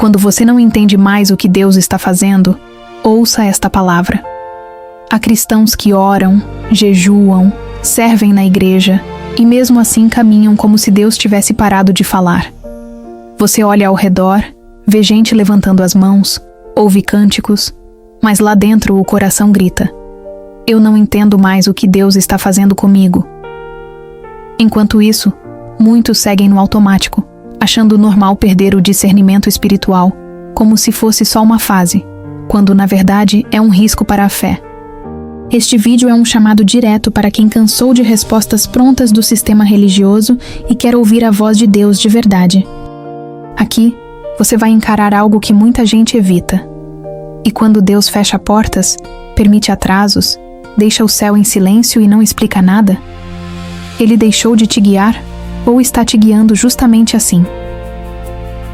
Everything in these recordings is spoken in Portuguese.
Quando você não entende mais o que Deus está fazendo, ouça esta palavra. Há cristãos que oram, jejuam, servem na igreja e mesmo assim caminham como se Deus tivesse parado de falar. Você olha ao redor, vê gente levantando as mãos, ouve cânticos, mas lá dentro o coração grita: eu não entendo mais o que Deus está fazendo comigo. Enquanto isso, muitos seguem no automático, achando normal perder o discernimento espiritual, como se fosse só uma fase, quando na verdade é um risco para a fé. Este vídeo é um chamado direto para quem cansou de respostas prontas do sistema religioso e quer ouvir a voz de Deus de verdade. Aqui, você vai encarar algo que muita gente evita. E quando Deus fecha portas, permite atrasos, deixa o céu em silêncio e não explica nada, Ele deixou de te guiar ou está te guiando justamente assim?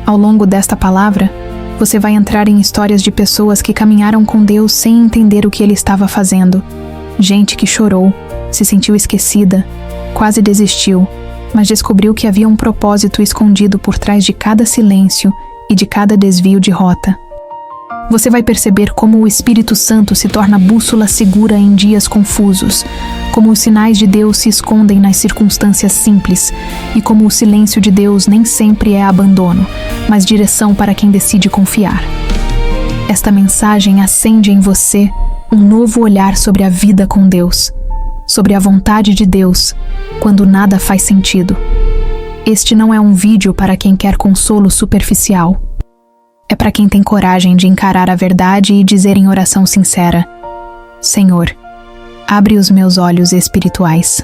Ao longo desta palavra, você vai entrar em histórias de pessoas que caminharam com Deus sem entender o que Ele estava fazendo. Gente que chorou, se sentiu esquecida, quase desistiu, mas descobriu que havia um propósito escondido por trás de cada silêncio e de cada desvio de rota. Você vai perceber como o Espírito Santo se torna bússola segura em dias confusos, como os sinais de Deus se escondem nas circunstâncias simples e como o silêncio de Deus nem sempre é abandono, mas direção para quem decide confiar. Esta mensagem acende em você um novo olhar sobre a vida com Deus, sobre a vontade de Deus, quando nada faz sentido. Este não é um vídeo para quem quer consolo superficial. É para quem tem coragem de encarar a verdade e dizer em oração sincera: Senhor, abre os meus olhos espirituais.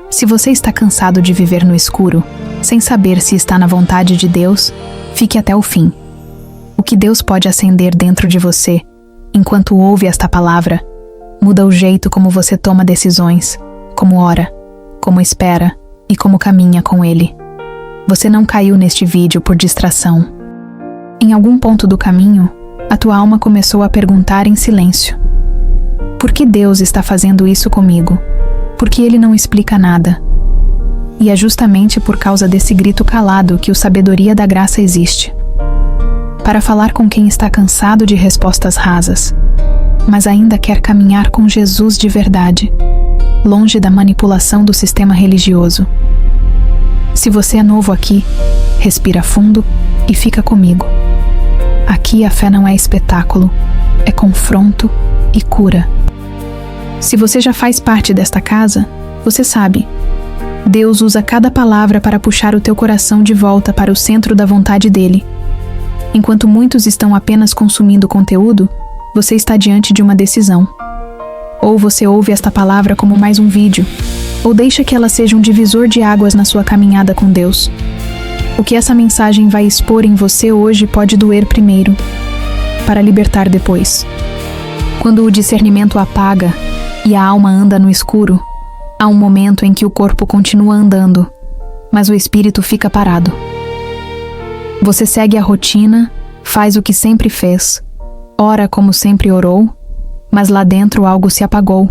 Se você está cansado de viver no escuro, sem saber se está na vontade de Deus, fique até o fim. O que Deus pode acender dentro de você, enquanto ouve esta palavra, muda o jeito como você toma decisões, como ora, como espera e como caminha com Ele. Você não caiu neste vídeo por distração. Em algum ponto do caminho, a tua alma começou a perguntar em silêncio: por que Deus está fazendo isso comigo? Por que Ele não explica nada? E é justamente por causa desse grito calado que o Sabedoria da Graça existe. Para falar com quem está cansado de respostas rasas, mas ainda quer caminhar com Jesus de verdade, longe da manipulação do sistema religioso. Se você é novo aqui, respira fundo e fica comigo. Aqui a fé não é espetáculo, é confronto e cura. Se você já faz parte desta casa, você sabe. Deus usa cada palavra para puxar o teu coração de volta para o centro da vontade dele. Enquanto muitos estão apenas consumindo conteúdo, você está diante de uma decisão. Ou você ouve esta palavra como mais um vídeo, ou deixa que ela seja um divisor de águas na sua caminhada com Deus. O que essa mensagem vai expor em você hoje pode doer primeiro, para libertar depois. Quando o discernimento apaga e a alma anda no escuro, há um momento em que o corpo continua andando, mas o espírito fica parado. Você segue a rotina, faz o que sempre fez, ora como sempre orou, mas lá dentro algo se apagou.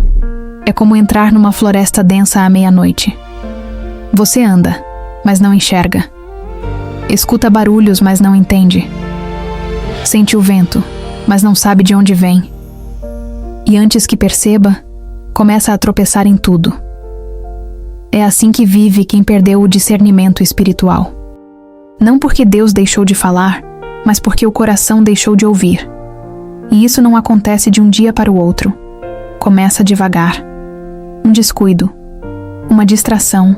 É como entrar numa floresta densa à meia-noite. Você anda, mas não enxerga. Escuta barulhos, mas não entende. Sente o vento, mas não sabe de onde vem. E antes que perceba, começa a tropeçar em tudo. É assim que vive quem perdeu o discernimento espiritual. Não porque Deus deixou de falar, mas porque o coração deixou de ouvir. E isso não acontece de um dia para o outro. Começa devagar. Um descuido, uma distração,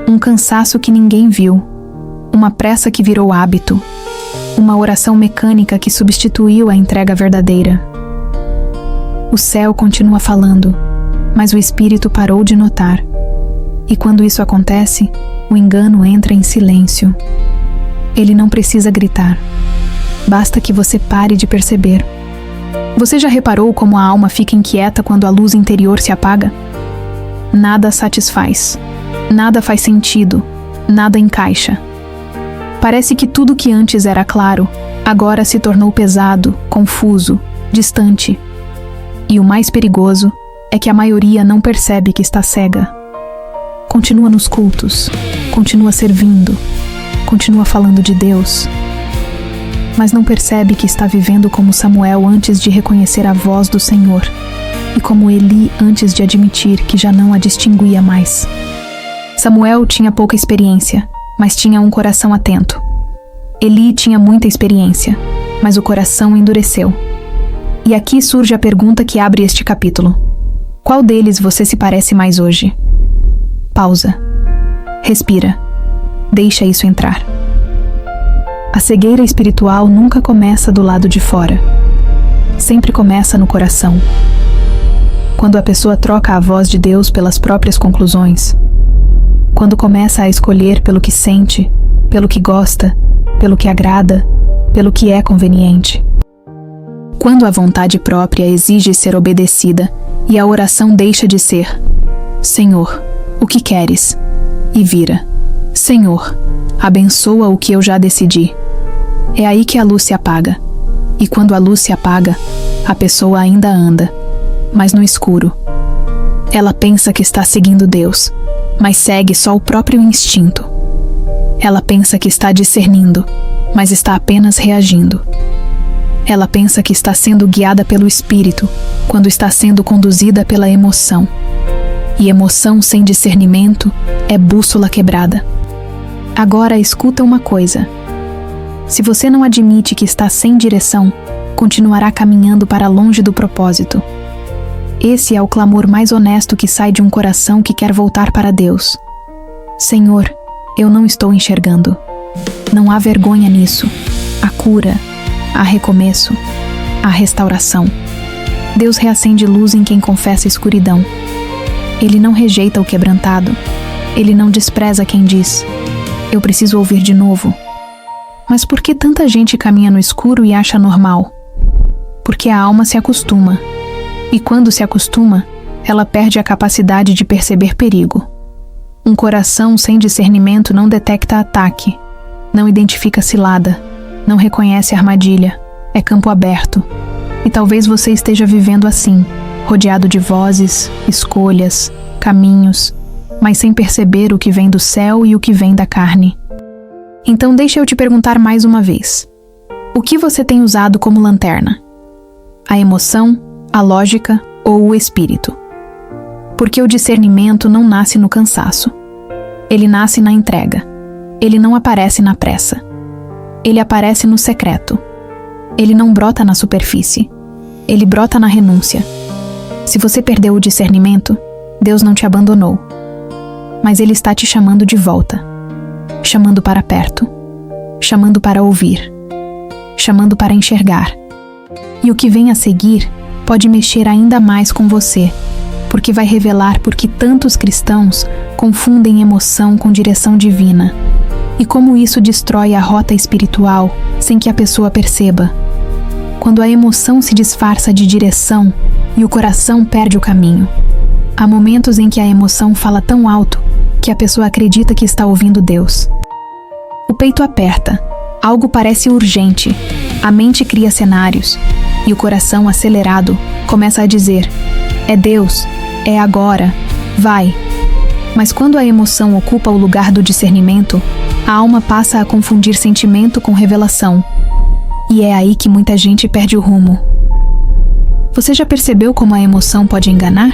um cansaço que ninguém viu, uma pressa que virou hábito, uma oração mecânica que substituiu a entrega verdadeira. O céu continua falando, mas o espírito parou de notar. E quando isso acontece, o engano entra em silêncio. Ele não precisa gritar. Basta que você pare de perceber. Você já reparou como a alma fica inquieta quando a luz interior se apaga? Nada satisfaz. Nada faz sentido. Nada encaixa. Parece que tudo que antes era claro, agora se tornou pesado, confuso, distante. E o mais perigoso é que a maioria não percebe que está cega. Continua nos cultos, continua servindo, continua falando de Deus, mas não percebe que está vivendo como Samuel antes de reconhecer a voz do Senhor, e como Eli antes de admitir que já não a distinguia mais. Samuel tinha pouca experiência, mas tinha um coração atento. Eli tinha muita experiência, mas o coração endureceu. E aqui surge a pergunta que abre este capítulo: qual deles você se parece mais hoje? Pausa. Respira. Deixa isso entrar. A cegueira espiritual nunca começa do lado de fora. Sempre começa no coração. Quando a pessoa troca a voz de Deus pelas próprias conclusões, quando começa a escolher pelo que sente, pelo que gosta, pelo que agrada, pelo que é conveniente. Quando a vontade própria exige ser obedecida e a oração deixa de ser Senhor, o que queres? E vira Senhor, abençoa o que eu já decidi. É aí que a luz se apaga. E quando a luz se apaga, a pessoa ainda anda, mas no escuro. Ela pensa que está seguindo Deus, mas segue só o próprio instinto. Ela pensa que está discernindo, mas está apenas reagindo. Ela pensa que está sendo guiada pelo Espírito, quando está sendo conduzida pela emoção. E emoção sem discernimento é bússola quebrada. Agora escuta uma coisa. Se você não admite que está sem direção, continuará caminhando para longe do propósito. Esse é o clamor mais honesto que sai de um coração que quer voltar para Deus. Senhor, eu não estou enxergando. Não há vergonha nisso. Há cura, há recomeço, há restauração. Deus reacende luz em quem confessa a escuridão. Ele não rejeita o quebrantado. Ele não despreza quem diz: eu preciso ouvir de novo. Mas por que tanta gente caminha no escuro e acha normal? Porque a alma se acostuma. E quando se acostuma, ela perde a capacidade de perceber perigo. Um coração sem discernimento não detecta ataque, não identifica cilada, não reconhece armadilha, é campo aberto. E talvez você esteja vivendo assim, rodeado de vozes, escolhas, caminhos, mas sem perceber o que vem do céu e o que vem da carne. Então deixa eu te perguntar mais uma vez. O que você tem usado como lanterna? A emoção, a lógica ou o espírito? Porque o discernimento não nasce no cansaço. Ele nasce na entrega. Ele não aparece na pressa. Ele aparece no secreto. Ele não brota na superfície. Ele brota na renúncia. Se você perdeu o discernimento, Deus não te abandonou. Mas Ele está te chamando de volta. Chamando para perto. Chamando para ouvir. Chamando para enxergar. E o que vem a seguir pode mexer ainda mais com você, porque vai revelar por que tantos cristãos confundem emoção com direção divina, e como isso destrói a rota espiritual sem que a pessoa perceba. Quando a emoção se disfarça de direção e o coração perde o caminho. Há momentos em que a emoção fala tão alto que a pessoa acredita que está ouvindo Deus. O peito aperta, algo parece urgente, a mente cria cenários, e o coração acelerado começa a dizer: é Deus, é agora, vai. Mas quando a emoção ocupa o lugar do discernimento, a alma passa a confundir sentimento com revelação. E é aí que muita gente perde o rumo. Você já percebeu como a emoção pode enganar?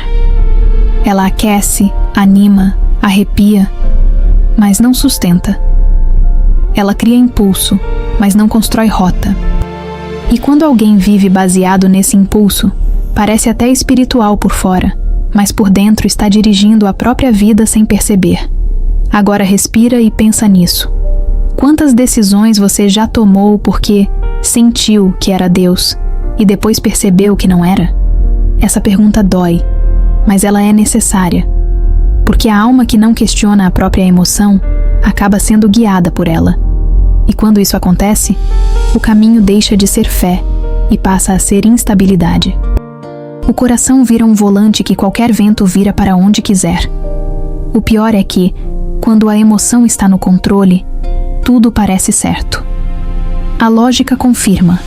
Ela aquece, anima, arrepia, mas não sustenta. Ela cria impulso, mas não constrói rota. E quando alguém vive baseado nesse impulso, parece até espiritual por fora, mas por dentro está dirigindo a própria vida sem perceber. Agora respira e pensa nisso. Quantas decisões você já tomou porque sentiu que era Deus e depois percebeu que não era? Essa pergunta dói, mas ela é necessária, porque a alma que não questiona a própria emoção acaba sendo guiada por ela. E quando isso acontece, o caminho deixa de ser fé e passa a ser instabilidade. O coração vira um volante que qualquer vento vira para onde quiser. O pior é que, quando a emoção está no controle, tudo parece certo. A lógica confirma.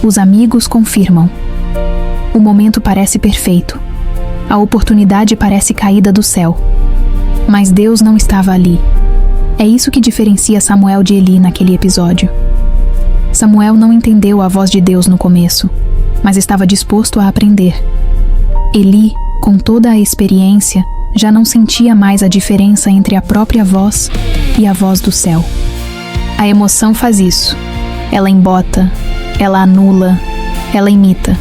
Os amigos confirmam. O momento parece perfeito. A oportunidade parece caída do céu. Mas Deus não estava ali. É isso que diferencia Samuel de Eli naquele episódio. Samuel não entendeu a voz de Deus no começo, mas estava disposto a aprender. Eli, com toda a experiência, já não sentia mais a diferença entre a própria voz e a voz do céu. A emoção faz isso. Ela embota, ela anula, ela imita.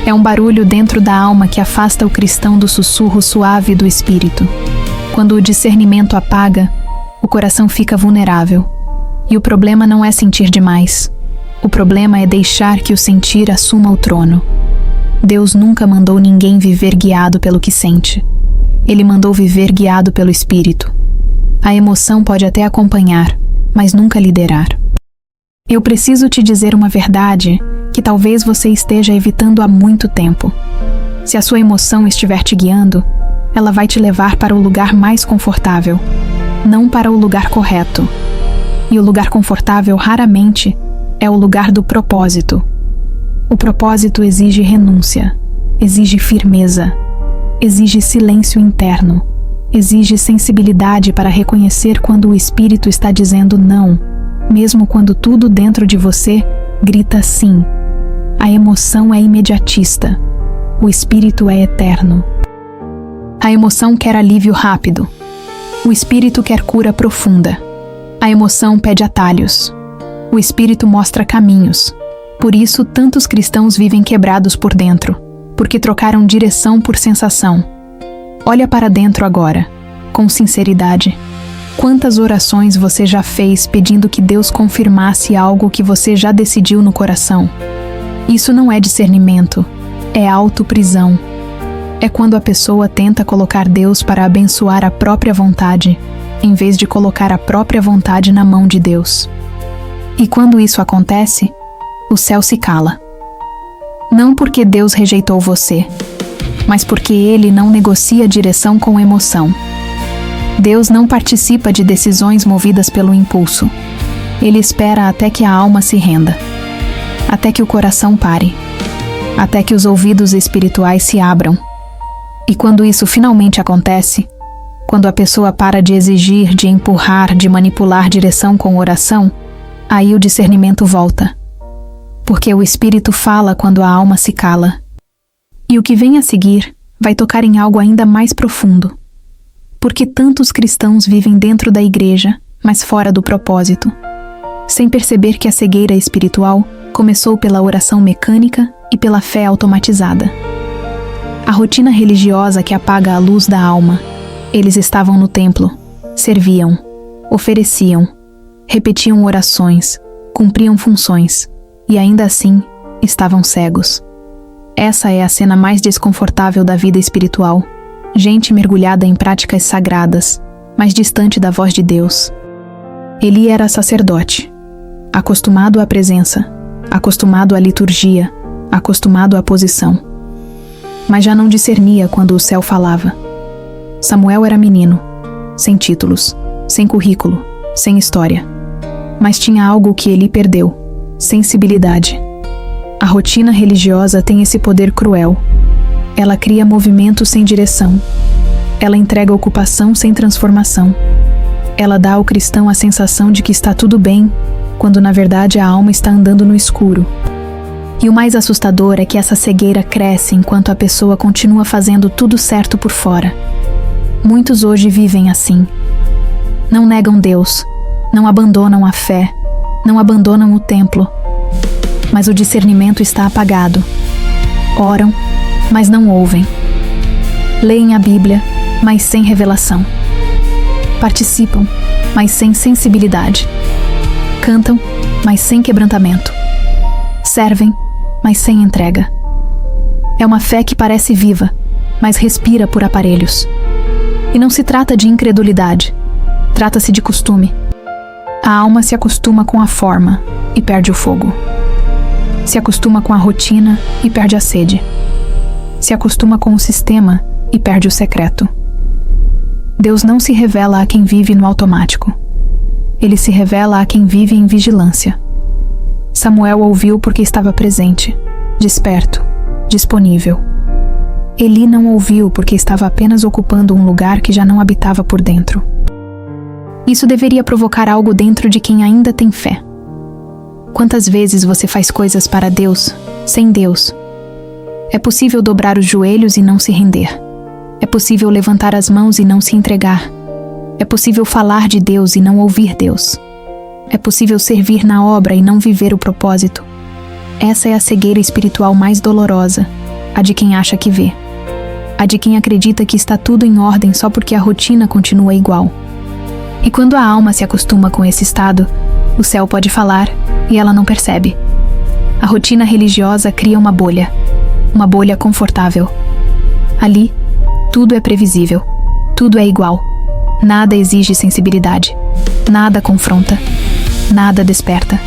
É um barulho dentro da alma que afasta o cristão do sussurro suave do espírito. Quando o discernimento apaga, o coração fica vulnerável. E o problema não é sentir demais. O problema é deixar que o sentir assuma o trono. Deus nunca mandou ninguém viver guiado pelo que sente. Ele mandou viver guiado pelo espírito. A emoção pode até acompanhar, mas nunca liderar. Eu preciso te dizer uma verdade que talvez você esteja evitando há muito tempo. Se a sua emoção estiver te guiando, ela vai te levar para o lugar mais confortável, não para o lugar correto. E o lugar confortável raramente é o lugar do propósito. O propósito exige renúncia, exige firmeza, exige silêncio interno, exige sensibilidade para reconhecer quando o espírito está dizendo não, mesmo quando tudo dentro de você grita sim. A emoção é imediatista, o espírito é eterno. A emoção quer alívio rápido, o espírito quer cura profunda. A emoção pede atalhos, o espírito mostra caminhos. Por isso, tantos cristãos vivem quebrados por dentro, porque trocaram direção por sensação. Olha para dentro agora, com sinceridade. Quantas orações você já fez pedindo que Deus confirmasse algo que você já decidiu no coração? Isso não é discernimento, é autoprisão. É quando a pessoa tenta colocar Deus para abençoar a própria vontade, em vez de colocar a própria vontade na mão de Deus. E quando isso acontece, o céu se cala. Não porque Deus rejeitou você, mas porque Ele não negocia direção com emoção. Deus não participa de decisões movidas pelo impulso. Ele espera até que a alma se renda, até que o coração pare, até que os ouvidos espirituais se abram. E quando isso finalmente acontece, quando a pessoa para de exigir, de empurrar, de manipular direção com oração, aí o discernimento volta. Porque o espírito fala quando a alma se cala. E o que vem a seguir vai tocar em algo ainda mais profundo. Porque tantos cristãos vivem dentro da igreja, mas fora do propósito, sem perceber que a cegueira espiritual começou pela oração mecânica e pela fé automatizada. A rotina religiosa que apaga a luz da alma. Eles estavam no templo, serviam, ofereciam, repetiam orações, cumpriam funções, e ainda assim estavam cegos. Essa é a cena mais desconfortável da vida espiritual. Gente mergulhada em práticas sagradas, mas distante da voz de Deus. Eli era sacerdote, acostumado à presença, acostumado à liturgia, acostumado à posição. Mas já não discernia quando o céu falava. Samuel era menino, sem títulos, sem currículo, sem história. Mas tinha algo que Eli perdeu: sensibilidade. A rotina religiosa tem esse poder cruel. Ela cria movimento sem direção. Ela entrega ocupação sem transformação. Ela dá ao cristão a sensação de que está tudo bem, quando na verdade a alma está andando no escuro. E o mais assustador é que essa cegueira cresce enquanto a pessoa continua fazendo tudo certo por fora. Muitos hoje vivem assim. Não negam Deus, não abandonam a fé, não abandonam o templo. Mas o discernimento está apagado. Oram, mas não ouvem. Leem a Bíblia, mas sem revelação. Participam, mas sem sensibilidade. Cantam, mas sem quebrantamento. Servem, mas sem entrega. É uma fé que parece viva, mas respira por aparelhos. E não se trata de incredulidade, trata-se de costume. A alma se acostuma com a forma e perde o fogo. Se acostuma com a rotina e perde a sede. Se acostuma com o sistema e perde o secreto. Deus não se revela a quem vive no automático. Ele se revela a quem vive em vigilância. Samuel ouviu porque estava presente, desperto, disponível. Eli não ouviu porque estava apenas ocupando um lugar que já não habitava por dentro. Isso deveria provocar algo dentro de quem ainda tem fé. Quantas vezes você faz coisas para Deus, sem Deus? É possível dobrar os joelhos e não se render. É possível levantar as mãos e não se entregar. É possível falar de Deus e não ouvir Deus. É possível servir na obra e não viver o propósito. Essa é a cegueira espiritual mais dolorosa, a de quem acha que vê. A de quem acredita que está tudo em ordem só porque a rotina continua igual. E quando a alma se acostuma com esse estado, o céu pode falar e ela não percebe. A rotina religiosa cria uma bolha confortável. Ali, tudo é previsível, tudo é igual. Nada exige sensibilidade, nada confronta, nada desperta.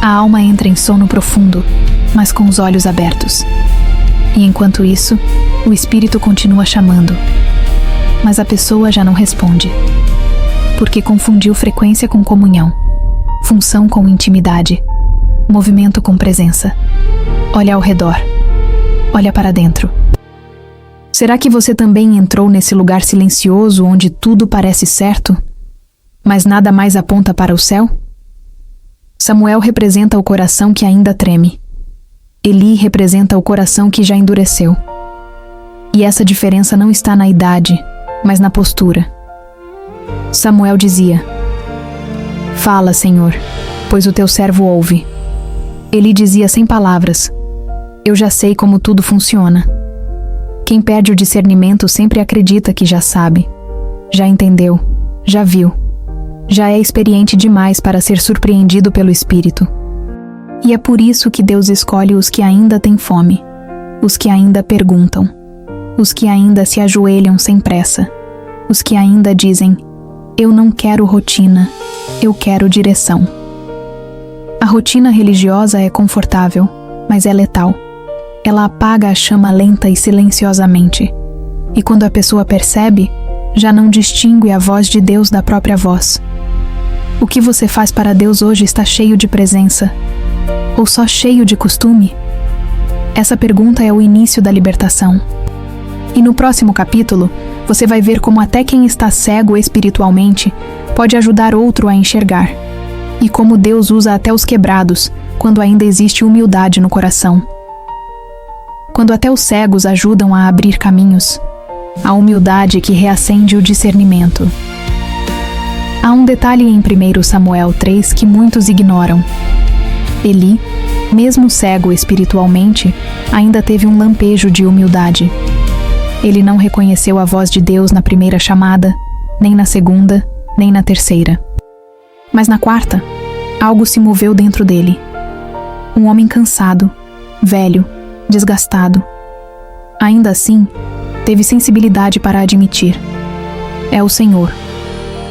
A alma entra em sono profundo, mas com os olhos abertos. E enquanto isso, o espírito continua chamando. Mas a pessoa já não responde, porque confundiu frequência com comunhão, função com intimidade, movimento com presença. Olha ao redor, olha para dentro. Será que você também entrou nesse lugar silencioso onde tudo parece certo, mas nada mais aponta para o céu? Samuel representa o coração que ainda treme. Eli representa o coração que já endureceu. E essa diferença não está na idade, mas na postura. Samuel dizia: "Fala, Senhor, pois o teu servo ouve." Eli dizia sem palavras: "Eu já sei como tudo funciona." Quem perde o discernimento sempre acredita que já sabe, já entendeu, já viu, já é experiente demais para ser surpreendido pelo Espírito. E é por isso que Deus escolhe os que ainda têm fome, os que ainda perguntam, os que ainda se ajoelham sem pressa, os que ainda dizem: "Eu não quero rotina, eu quero direção." A rotina religiosa é confortável, mas é letal. Ela apaga a chama lenta e silenciosamente. E quando a pessoa percebe, já não distingue a voz de Deus da própria voz. O que você faz para Deus hoje está cheio de presença? Ou só cheio de costume? Essa pergunta é o início da libertação. E no próximo capítulo, você vai ver como até quem está cego espiritualmente pode ajudar outro a enxergar. E como Deus usa até os quebrados, quando ainda existe humildade no coração. Quando até os cegos ajudam a abrir caminhos, a humildade que reacende o discernimento. Há um detalhe em 1 Samuel 3 que muitos ignoram. Eli, mesmo cego espiritualmente, ainda teve um lampejo de humildade. Ele não reconheceu a voz de Deus na primeira chamada, nem na segunda, nem na terceira. Mas na quarta, algo se moveu dentro dele. Um homem cansado, velho, desgastado. Ainda assim, teve sensibilidade para admitir: "É o Senhor."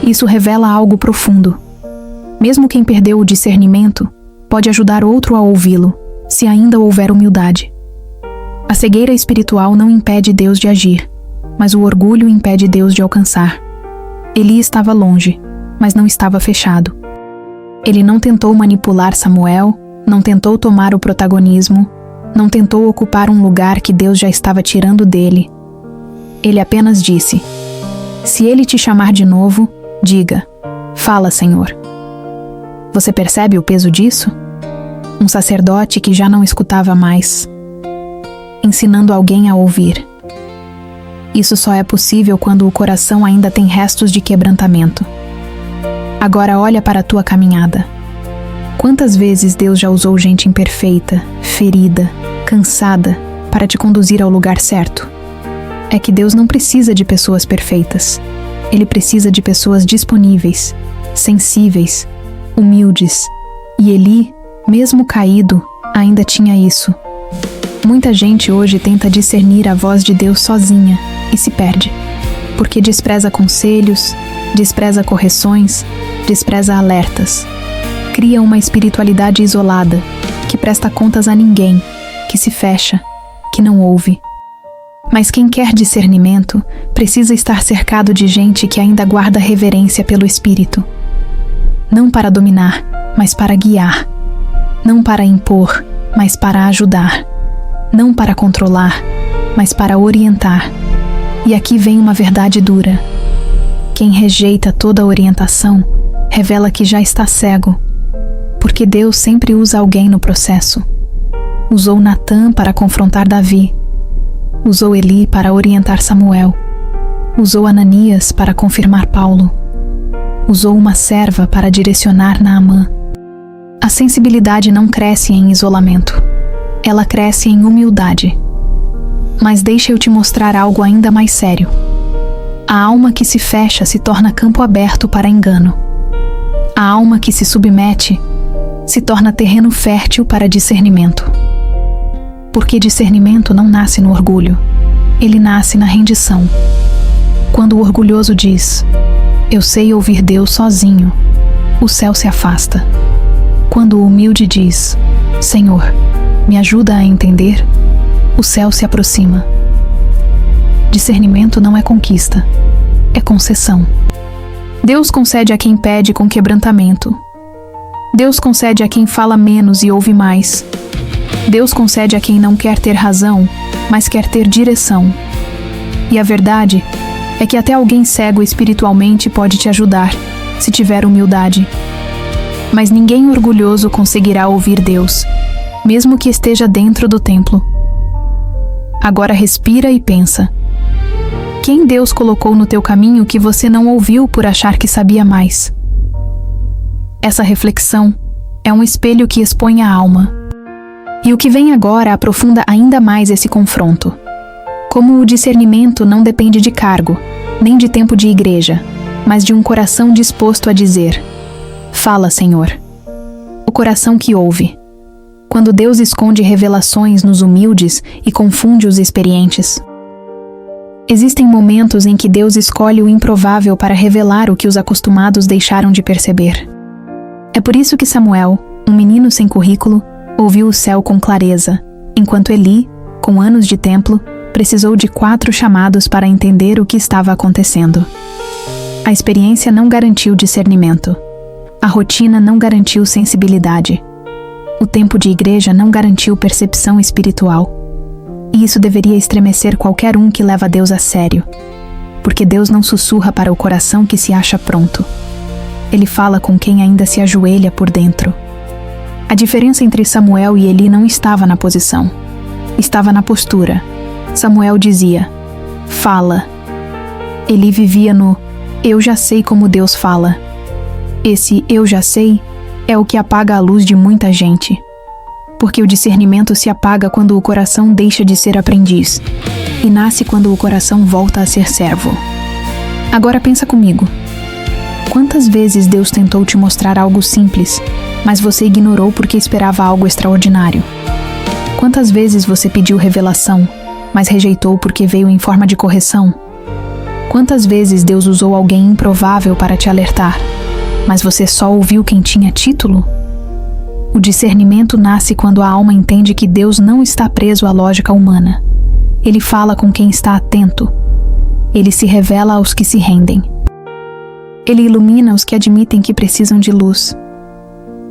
Isso revela algo profundo. Mesmo quem perdeu o discernimento pode ajudar outro a ouvi-lo, se ainda houver humildade. A cegueira espiritual não impede Deus de agir, mas o orgulho impede Deus de alcançar. Eli estava longe, mas não estava fechado. Ele não tentou manipular Samuel, não tentou tomar o protagonismo, não tentou ocupar um lugar que Deus já estava tirando dele. Ele apenas disse: "Se ele te chamar de novo, diga: 'Fala, Senhor.'" Você percebe o peso disso? Um sacerdote que já não escutava mais, ensinando alguém a ouvir. Isso só é possível quando o coração ainda tem restos de quebrantamento. Agora olha para a tua caminhada. Quantas vezes Deus já usou gente imperfeita, ferida, cansada, para te conduzir ao lugar certo? É que Deus não precisa de pessoas perfeitas. Ele precisa de pessoas disponíveis, sensíveis, humildes. E Eli, mesmo caído, ainda tinha isso. Muita gente hoje tenta discernir a voz de Deus sozinha e se perde, porque despreza conselhos, despreza correções, despreza alertas. Cria uma espiritualidade isolada, que presta contas a ninguém, que se fecha, que não ouve. Mas quem quer discernimento precisa estar cercado de gente que ainda guarda reverência pelo Espírito. Não para dominar, mas para guiar. Não para impor, mas para ajudar. Não para controlar, mas para orientar. E aqui vem uma verdade dura. Quem rejeita toda orientação revela que já está cego. Porque Deus sempre usa alguém no processo. Usou Natã para confrontar Davi. Usou Eli para orientar Samuel. Usou Ananias para confirmar Paulo. Usou uma serva para direcionar Naamã. A sensibilidade não cresce em isolamento. Ela cresce em humildade. Mas deixa eu te mostrar algo ainda mais sério. A alma que se fecha se torna campo aberto para engano. A alma que se submete se torna terreno fértil para discernimento. Porque discernimento não nasce no orgulho, ele nasce na rendição. Quando o orgulhoso diz, eu sei ouvir Deus sozinho, o céu se afasta. Quando o humilde diz, Senhor, me ajuda a entender, o céu se aproxima. Discernimento não é conquista, é concessão. Deus concede a quem pede com quebrantamento. Deus concede a quem fala menos e ouve mais. Deus concede a quem não quer ter razão, mas quer ter direção. E a verdade é que até alguém cego espiritualmente pode te ajudar, se tiver humildade. Mas ninguém orgulhoso conseguirá ouvir Deus, mesmo que esteja dentro do templo. Agora respira e pensa. Quem Deus colocou no teu caminho que você não ouviu por achar que sabia mais? Essa reflexão é um espelho que expõe a alma. E o que vem agora aprofunda ainda mais esse confronto. Como o discernimento não depende de cargo, nem de tempo de igreja, mas de um coração disposto a dizer: fala, Senhor. O coração que ouve. Quando Deus esconde revelações nos humildes e confunde os experientes. Existem momentos em que Deus escolhe o improvável para revelar o que os acostumados deixaram de perceber. É por isso que Samuel, um menino sem currículo, ouviu o céu com clareza, enquanto Eli, com anos de templo, precisou de 4 chamados para entender o que estava acontecendo. A experiência não garantiu discernimento. A rotina não garantiu sensibilidade. O tempo de igreja não garantiu percepção espiritual. E isso deveria estremecer qualquer um que leva Deus a sério. Porque Deus não sussurra para o coração que se acha pronto. Ele fala com quem ainda se ajoelha por dentro. A diferença entre Samuel e Eli não estava na posição. Estava na postura. Samuel dizia, fala. Eli vivia no, eu já sei como Deus fala. Esse eu já sei é o que apaga a luz de muita gente. Porque o discernimento se apaga quando o coração deixa de ser aprendiz. E nasce quando o coração volta a ser servo. Agora pensa comigo. Quantas vezes Deus tentou te mostrar algo simples, mas você ignorou porque esperava algo extraordinário? Quantas vezes você pediu revelação, mas rejeitou porque veio em forma de correção? Quantas vezes Deus usou alguém improvável para te alertar, mas você só ouviu quem tinha título? O discernimento nasce quando a alma entende que Deus não está preso à lógica humana. Ele fala com quem está atento. Ele se revela aos que se rendem. Ele ilumina os que admitem que precisam de luz.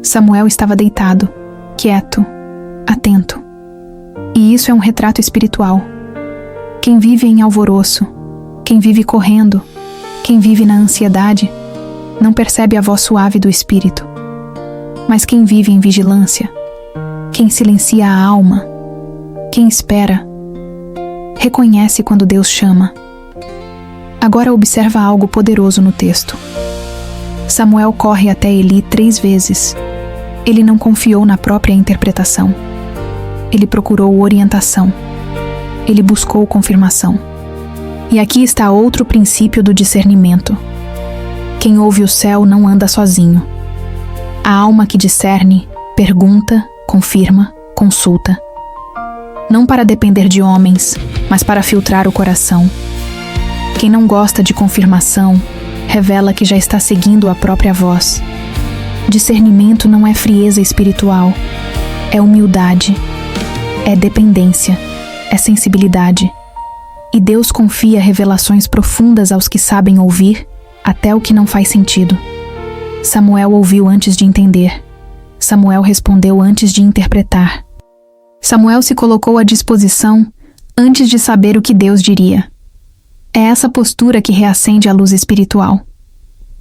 Samuel estava deitado, quieto, atento. E isso é um retrato espiritual. Quem vive em alvoroço, quem vive correndo, quem vive na ansiedade, não percebe a voz suave do Espírito. Mas quem vive em vigilância, quem silencia a alma, quem espera, reconhece quando Deus chama. Agora observa algo poderoso no texto. Samuel corre até Eli 3 vezes. Ele não confiou na própria interpretação. Ele procurou orientação. Ele buscou confirmação. E aqui está outro princípio do discernimento. Quem ouve o céu não anda sozinho. A alma que discerne, pergunta, confirma, consulta. Não para depender de homens, mas para filtrar o coração. Quem não gosta de confirmação, revela que já está seguindo a própria voz. Discernimento não é frieza espiritual, é humildade, é dependência, é sensibilidade. E Deus confia revelações profundas aos que sabem ouvir, até o que não faz sentido. Samuel ouviu antes de entender. Samuel respondeu antes de interpretar. Samuel se colocou à disposição antes de saber o que Deus diria. É essa postura que reacende a luz espiritual.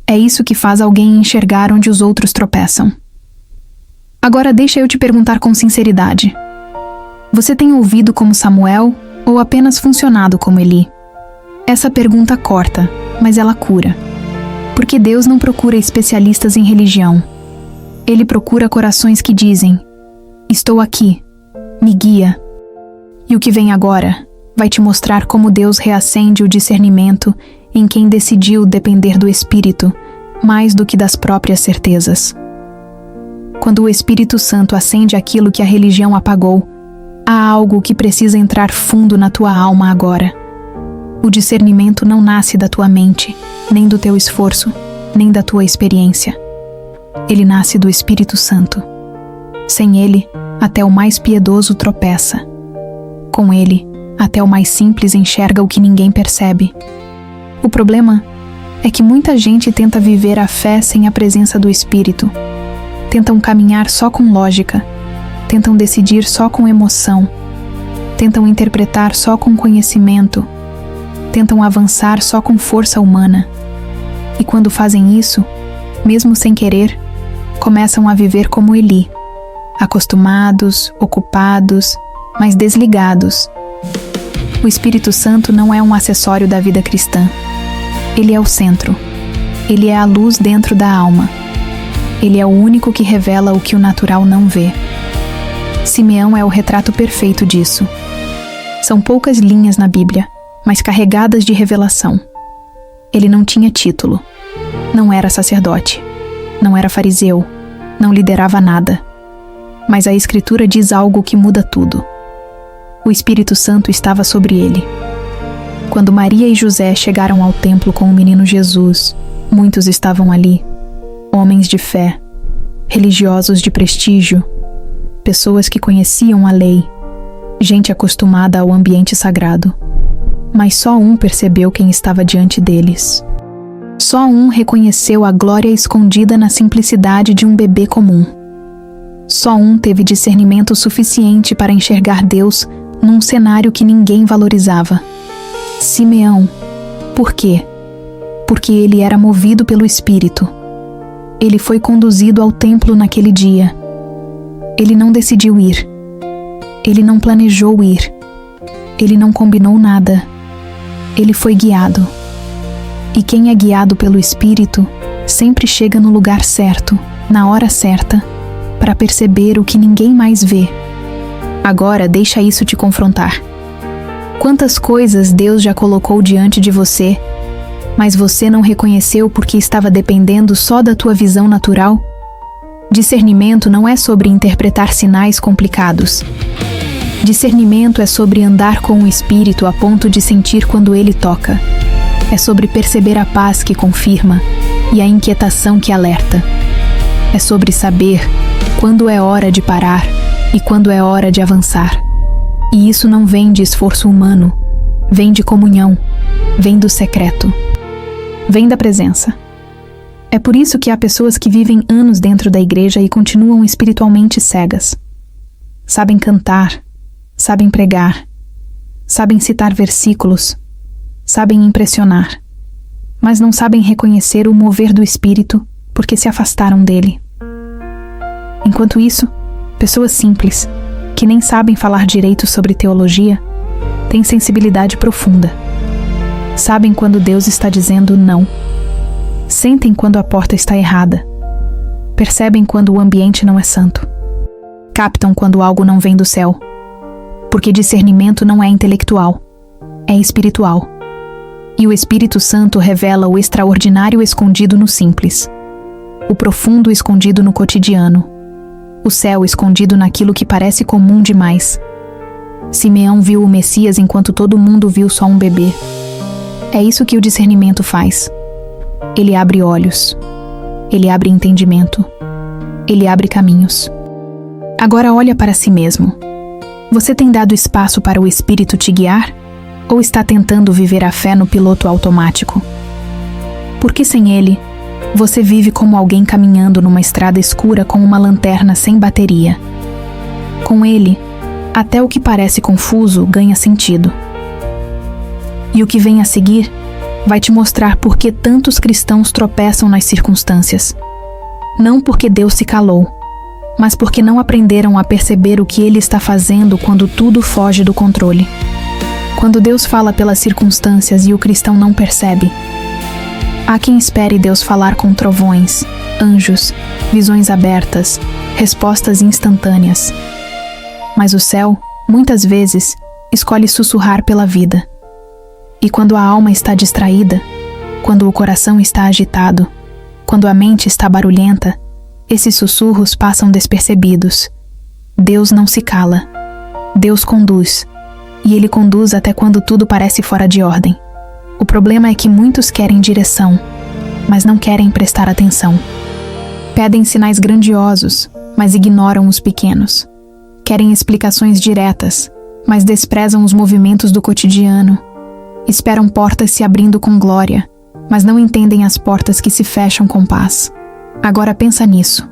É isso que faz alguém enxergar onde os outros tropeçam. Agora deixa eu te perguntar com sinceridade. Você tem ouvido como Samuel ou apenas funcionado como Eli? Essa pergunta corta, mas ela cura. Porque Deus não procura especialistas em religião. Ele procura corações que dizem: estou aqui, me guia. E o que vem agora vai te mostrar como Deus reacende o discernimento em quem decidiu depender do Espírito mais do que das próprias certezas. Quando o Espírito Santo acende aquilo que a religião apagou, há algo que precisa entrar fundo na tua alma agora. O discernimento não nasce da tua mente, nem do teu esforço, nem da tua experiência. Ele nasce do Espírito Santo. Sem ele, até o mais piedoso tropeça. Com ele, até o mais simples enxerga o que ninguém percebe. O problema é que muita gente tenta viver a fé sem a presença do Espírito. Tentam caminhar só com lógica. Tentam decidir só com emoção. Tentam interpretar só com conhecimento. Tentam avançar só com força humana. E quando fazem isso, mesmo sem querer, começam a viver como Eli, acostumados, ocupados, mas desligados. O Espírito Santo não é um acessório da vida cristã. Ele é o centro. Ele é a luz dentro da alma. Ele é o único que revela o que o natural não vê. Simeão é o retrato perfeito disso. São poucas linhas na Bíblia, mas carregadas de revelação. Ele não tinha título. Não era sacerdote. Não era fariseu. Não liderava nada. Mas a Escritura diz algo que muda tudo. O Espírito Santo estava sobre ele. Quando Maria e José chegaram ao templo com o menino Jesus, muitos estavam ali. Homens de fé, religiosos de prestígio, pessoas que conheciam a lei, gente acostumada ao ambiente sagrado. Mas só um percebeu quem estava diante deles. Só um reconheceu a glória escondida na simplicidade de um bebê comum. Só um teve discernimento suficiente para enxergar Deus num cenário que ninguém valorizava. Simeão. Por quê? Porque ele era movido pelo Espírito. Ele foi conduzido ao templo naquele dia. Ele não decidiu ir. Ele não planejou ir. Ele não combinou nada. Ele foi guiado. E quem é guiado pelo Espírito sempre chega no lugar certo, na hora certa, para perceber o que ninguém mais vê. Agora deixa isso te confrontar. Quantas coisas Deus já colocou diante de você, mas você não reconheceu porque estava dependendo só da tua visão natural? Discernimento não é sobre interpretar sinais complicados. Discernimento é sobre andar com o Espírito a ponto de sentir quando ele toca. É sobre perceber a paz que confirma e a inquietação que alerta. É sobre saber quando é hora de parar e quando é hora de avançar. E isso não vem de esforço humano, vem de comunhão, vem do secreto, vem da presença. É por isso que há pessoas que vivem anos dentro da igreja e continuam espiritualmente cegas. Sabem cantar, sabem pregar, sabem citar versículos, sabem impressionar, mas não sabem reconhecer o mover do Espírito porque se afastaram dele. Enquanto isso, pessoas simples, que nem sabem falar direito sobre teologia, têm sensibilidade profunda. Sabem quando Deus está dizendo não. Sentem quando a porta está errada. Percebem quando o ambiente não é santo. Captam quando algo não vem do céu. Porque discernimento não é intelectual, é espiritual. E o Espírito Santo revela o extraordinário escondido no simples, o profundo escondido no cotidiano, o céu escondido naquilo que parece comum demais. Simeão viu o Messias enquanto todo mundo viu só um bebê. É isso que o discernimento faz. Ele abre olhos. Ele abre entendimento. Ele abre caminhos. Agora olha para si mesmo. Você tem dado espaço para o Espírito te guiar? Ou está tentando viver a fé no piloto automático? Porque sem ele, você vive como alguém caminhando numa estrada escura com uma lanterna sem bateria. Com ele, até o que parece confuso ganha sentido. E o que vem a seguir vai te mostrar por que tantos cristãos tropeçam nas circunstâncias. Não porque Deus se calou, mas porque não aprenderam a perceber o que Ele está fazendo quando tudo foge do controle. Quando Deus fala pelas circunstâncias e o cristão não percebe, há quem espere Deus falar com trovões, anjos, visões abertas, respostas instantâneas. Mas o céu, muitas vezes, escolhe sussurrar pela vida. E quando a alma está distraída, quando o coração está agitado, quando a mente está barulhenta, esses sussurros passam despercebidos. Deus não se cala. Deus conduz. E Ele conduz até quando tudo parece fora de ordem. O problema é que muitos querem direção, mas não querem prestar atenção. Pedem sinais grandiosos, mas ignoram os pequenos. Querem explicações diretas, mas desprezam os movimentos do cotidiano. Esperam portas se abrindo com glória, mas não entendem as portas que se fecham com paz. Agora pensa nisso.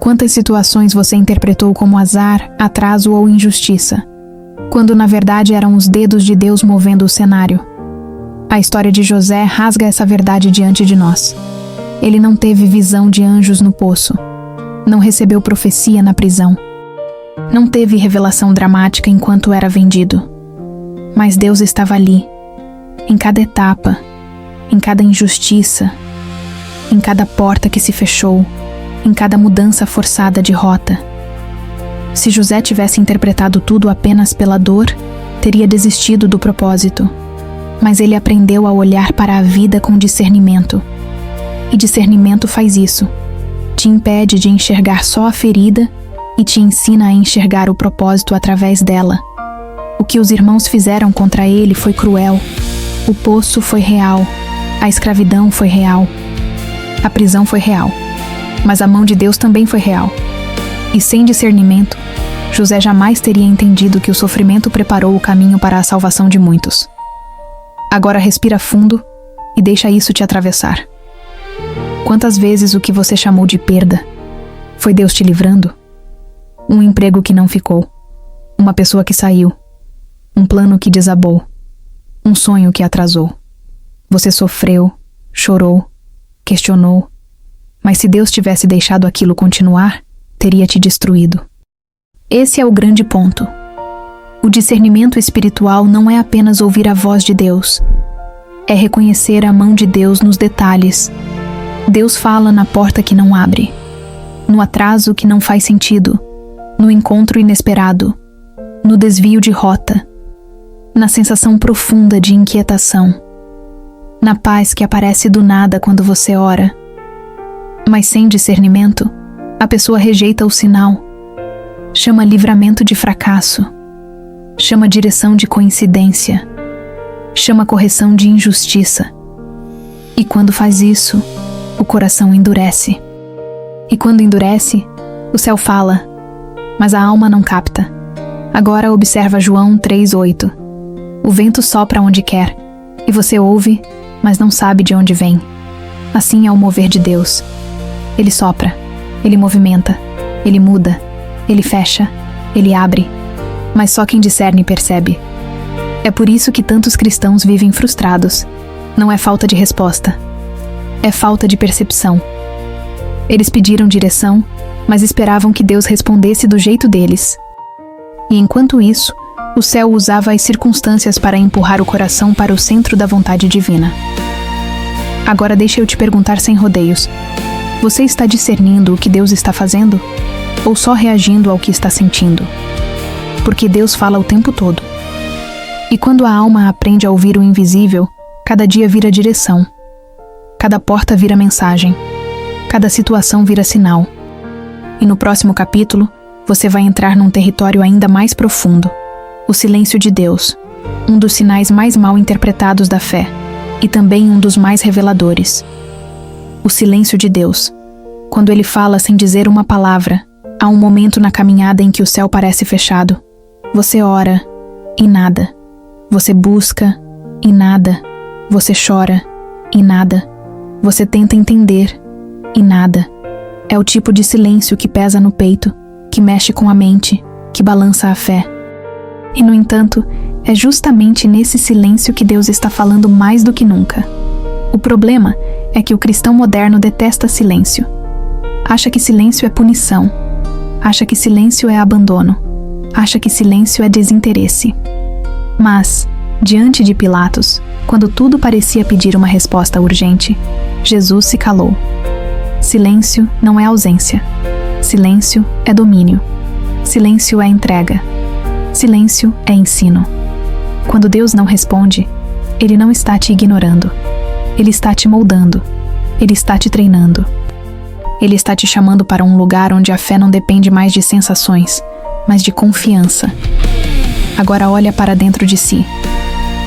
Quantas situações você interpretou como azar, atraso ou injustiça, quando na verdade eram os dedos de Deus movendo o cenário? A história de José rasga essa verdade diante de nós. Ele não teve visão de anjos no poço. Não recebeu profecia na prisão. Não teve revelação dramática enquanto era vendido. Mas Deus estava ali, em cada etapa, em cada injustiça, em cada porta que se fechou, em cada mudança forçada de rota. Se José tivesse interpretado tudo apenas pela dor, teria desistido do propósito. Mas ele aprendeu a olhar para a vida com discernimento. E discernimento faz isso. Te impede de enxergar só a ferida e te ensina a enxergar o propósito através dela. O que os irmãos fizeram contra ele foi cruel. O poço foi real. A escravidão foi real. A prisão foi real. Mas a mão de Deus também foi real. E sem discernimento, José jamais teria entendido que o sofrimento preparou o caminho para a salvação de muitos. Agora respira fundo e deixa isso te atravessar. Quantas vezes o que você chamou de perda foi Deus te livrando? Um emprego que não ficou, uma pessoa que saiu, um plano que desabou, um sonho que atrasou. Você sofreu, chorou, questionou, mas se Deus tivesse deixado aquilo continuar, teria te destruído. Esse é o grande ponto. O discernimento espiritual não é apenas ouvir a voz de Deus, é reconhecer a mão de Deus nos detalhes. Deus fala na porta que não abre, no atraso que não faz sentido, no encontro inesperado, no desvio de rota, na sensação profunda de inquietação, na paz que aparece do nada quando você ora. Mas sem discernimento, a pessoa rejeita o sinal, chama livramento de fracasso, chama direção de coincidência, chama correção de injustiça. E quando faz isso, o coração endurece. E quando endurece, o céu fala, mas a alma não capta. Agora observa João 3:8. O vento sopra onde quer, e você ouve, mas não sabe de onde vem. Assim é o mover de Deus. Ele sopra, ele movimenta, ele muda, ele fecha, ele abre, mas só quem discerne percebe. É por isso que tantos cristãos vivem frustrados. Não é falta de resposta, é falta de percepção. Eles pediram direção, mas esperavam que Deus respondesse do jeito deles. E enquanto isso, o céu usava as circunstâncias para empurrar o coração para o centro da vontade divina. Agora deixa eu te perguntar sem rodeios. Você está discernindo o que Deus está fazendo? Ou só reagindo ao que está sentindo? Porque Deus fala o tempo todo. E quando a alma aprende a ouvir o invisível, cada dia vira direção. Cada porta vira mensagem. Cada situação vira sinal. E no próximo capítulo, você vai entrar num território ainda mais profundo. O silêncio de Deus, um dos sinais mais mal interpretados da fé, e também um dos mais reveladores. O silêncio de Deus. Quando Ele fala sem dizer uma palavra, há um momento na caminhada em que o céu parece fechado. Você ora, e nada. Você busca, e nada. Você chora, e nada. Você tenta entender, e nada. É o tipo de silêncio que pesa no peito, que mexe com a mente, que balança a fé. E, no entanto, é justamente nesse silêncio que Deus está falando mais do que nunca. O problema é que o cristão moderno detesta silêncio. Acha que silêncio é punição. acha que silêncio é abandono, acha que silêncio é desinteresse. Mas, diante de Pilatos, quando tudo parecia pedir uma resposta urgente, Jesus se calou. Silêncio não é ausência. Silêncio é domínio. Silêncio é entrega. Silêncio é ensino. Quando Deus não responde, Ele não está te ignorando. Ele está te moldando. Ele está te treinando. Ele está te chamando para um lugar onde a fé não depende mais de sensações, mas de confiança. Agora olha para dentro de si.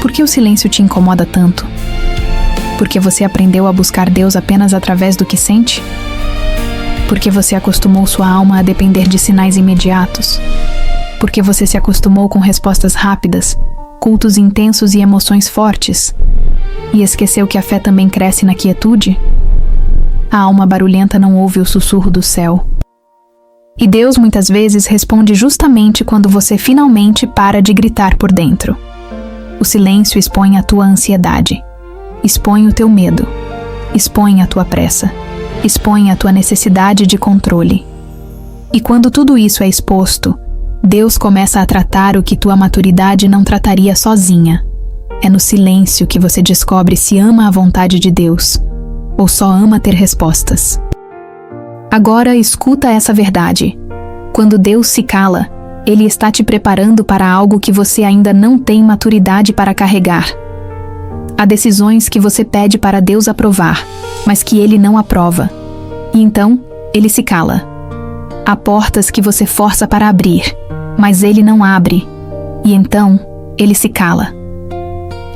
Por que o silêncio te incomoda tanto? Porque você aprendeu a buscar Deus apenas através do que sente? Porque você acostumou sua alma a depender de sinais imediatos? Porque você se acostumou com respostas rápidas, cultos intensos e emoções fortes? E esqueceu que a fé também cresce na quietude? A alma barulhenta não ouve o sussurro do céu. E Deus muitas vezes responde justamente quando você finalmente para de gritar por dentro. O silêncio expõe a tua ansiedade, expõe o teu medo, expõe a tua pressa, expõe a tua necessidade de controle. E quando tudo isso é exposto, Deus começa a tratar o que tua maturidade não trataria sozinha. É no silêncio que você descobre se ama a vontade de Deus, ou só ama ter respostas. Agora escuta essa verdade. Quando Deus se cala, Ele está te preparando para algo que você ainda não tem maturidade para carregar. Há decisões que você pede para Deus aprovar, mas que Ele não aprova. E então, Ele se cala. Há portas que você força para abrir, mas Ele não abre. E então, Ele se cala.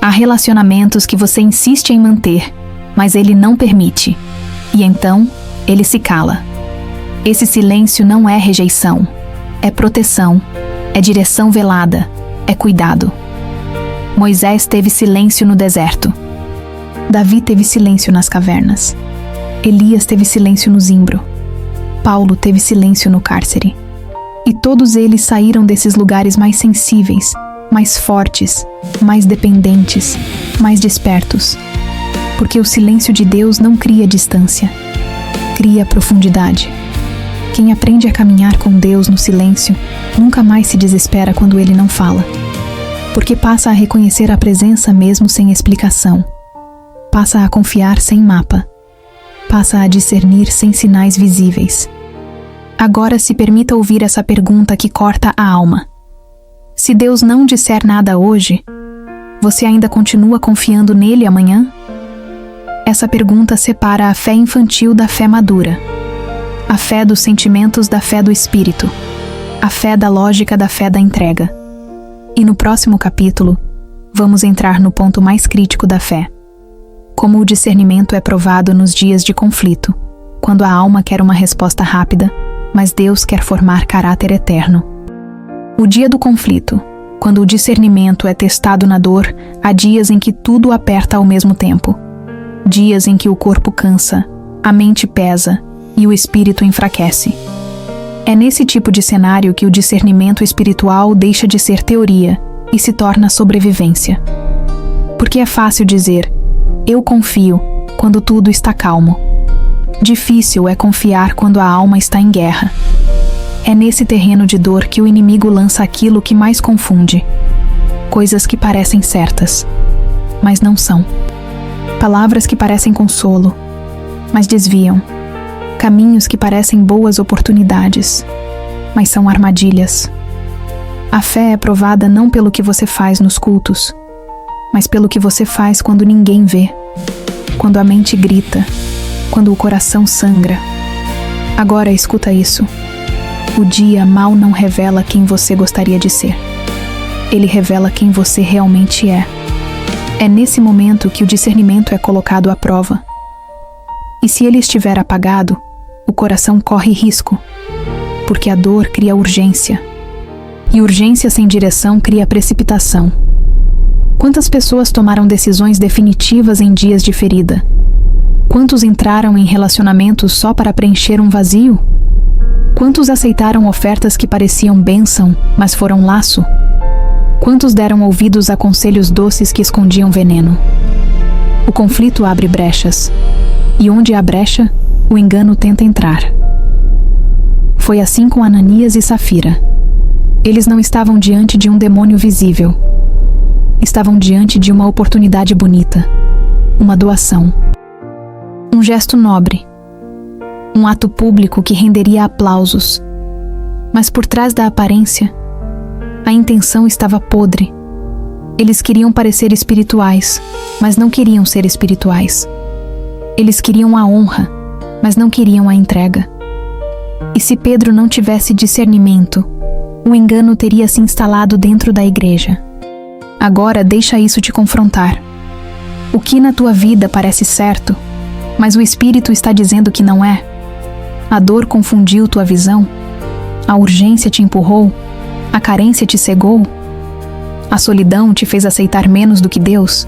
Há relacionamentos que você insiste em manter, mas Ele não permite. E então, Ele se cala. Esse silêncio não é rejeição. É proteção. É direção velada. É cuidado. Moisés teve silêncio no deserto. Davi teve silêncio nas cavernas. Elias teve silêncio no zimbro. Paulo teve silêncio no cárcere. E todos eles saíram desses lugares mais sensíveis, mais fortes, mais dependentes, mais despertos. Porque o silêncio de Deus não cria distância, cria profundidade. Quem aprende a caminhar com Deus no silêncio nunca mais se desespera quando Ele não fala. Porque passa a reconhecer a presença mesmo sem explicação. Passa a confiar sem mapa. Passa a discernir sem sinais visíveis. Agora se permita ouvir essa pergunta que corta a alma. Se Deus não disser nada hoje, você ainda continua confiando nele amanhã? Essa pergunta separa a fé infantil da fé madura. A fé dos sentimentos da fé do espírito. A fé da lógica da fé da entrega. E no próximo capítulo, vamos entrar no ponto mais crítico da fé. Como o discernimento é provado nos dias de conflito, quando a alma quer uma resposta rápida, mas Deus quer formar caráter eterno. O dia do conflito, quando o discernimento é testado na dor, há dias em que tudo aperta ao mesmo tempo. Dias em que o corpo cansa, a mente pesa e o espírito enfraquece. É nesse tipo de cenário que o discernimento espiritual deixa de ser teoria e se torna sobrevivência. Porque é fácil dizer, eu confio, quando tudo está calmo. Difícil é confiar quando a alma está em guerra. É nesse terreno de dor que o inimigo lança aquilo que mais confunde. Coisas que parecem certas, mas não são. Palavras que parecem consolo, mas desviam. Caminhos que parecem boas oportunidades, mas são armadilhas. A fé é provada não pelo que você faz nos cultos, mas pelo que você faz quando ninguém vê, quando a mente grita, quando o coração sangra. Agora escuta isso. O dia mal não revela quem você gostaria de ser. Ele revela quem você realmente é. É nesse momento que o discernimento é colocado à prova. E se ele estiver apagado, o coração corre risco, porque a dor cria urgência. E urgência sem direção cria precipitação. Quantas pessoas tomaram decisões definitivas em dias de ferida? Quantos entraram em relacionamentos só para preencher um vazio? Quantos aceitaram ofertas que pareciam bênção, mas foram laço? Quantos deram ouvidos a conselhos doces que escondiam veneno? O conflito abre brechas, e onde há brecha, o engano tenta entrar. Foi assim com Ananias e Safira. Eles não estavam diante de um demônio visível. Estavam diante de uma oportunidade bonita, uma doação. Um gesto nobre. Um ato público que renderia aplausos. Mas por trás da aparência, a intenção estava podre. Eles queriam parecer espirituais, mas não queriam ser espirituais. Eles queriam a honra, mas não queriam a entrega. E se Pedro não tivesse discernimento, o engano teria se instalado dentro da igreja. Agora deixa isso te confrontar. O que na tua vida parece certo, mas o Espírito está dizendo que não é? A dor confundiu tua visão? A urgência te empurrou? A carência te cegou? A solidão te fez aceitar menos do que Deus?